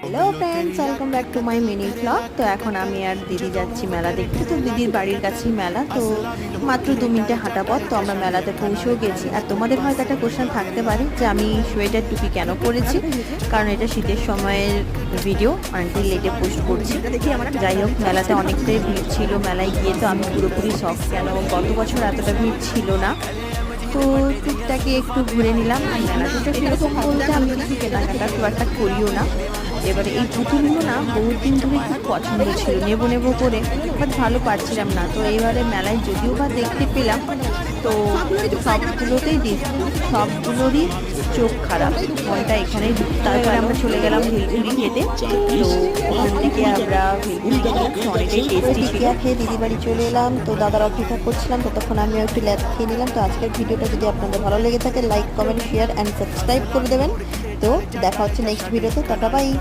Hello friends, welcome back to my mini blog. তো এখন আমি আর দিদি যাচ্ছি মেলা দেখতে। তো দিদির বাড়ির কাছেই মেলা, তো মাত্র 2 মিনিটে হাঁটা পথ। তো আমরা মেলাতে পৌঁছেও গেছি। আর তোমাদের হয়তো একটা কোশ্চেন থাকতে পারে যে আমি সোয়েটার টুপি কেন পরেছি, কারণ এটা শীতের সময়ের ভিডিও, অনেকটা লেটে পোস্ট করছি। যাই হোক, মেলাতে অনেকটাই ভিড় ছিল। মেলায় গিয়ে তো আমি পুরোপুরি শখ, কেন গত বছর এতটা ভিড় ছিল না। তো টুকটাকে একটু ঘুরে নিলাম। মেলাতে তো সেরকম বলতে আমি কিছু কেনাকাটা খুব একটা করিও না। এবারে এই পুতুলগুলো না বহুদিন ধরে খুব পছন্দ ছিল, নেবো নেবো করে, বাট ভালো পারছিলাম না। তো এইবারে মেলায় যদিও বা দেখতে পেলাম, তো সবগুলোতেই সবগুলোরই চোখ খারাপ, মনটা এখানেই। তারপরে আমরা চলে গেলাম ভেলপুরি খেতে। তো ওখান থেকে আমরা ভেলপুরি অনেকটাই টেস্টি ছিল। খেয়ে দিদি বাড়ি চলে এলাম। তো দাদার অপেক্ষা করছিলাম, ততক্ষণ আমি একটু ল্যাদ খেয়ে নিলাম। তো আজকের ভিডিওটা যদি আপনাদের ভালো লেগে থাকে, like, comment, share and subscribe করে দেবেন। তো দেখা হচ্ছে নেক্সট ভিডিওতে। Tata, by.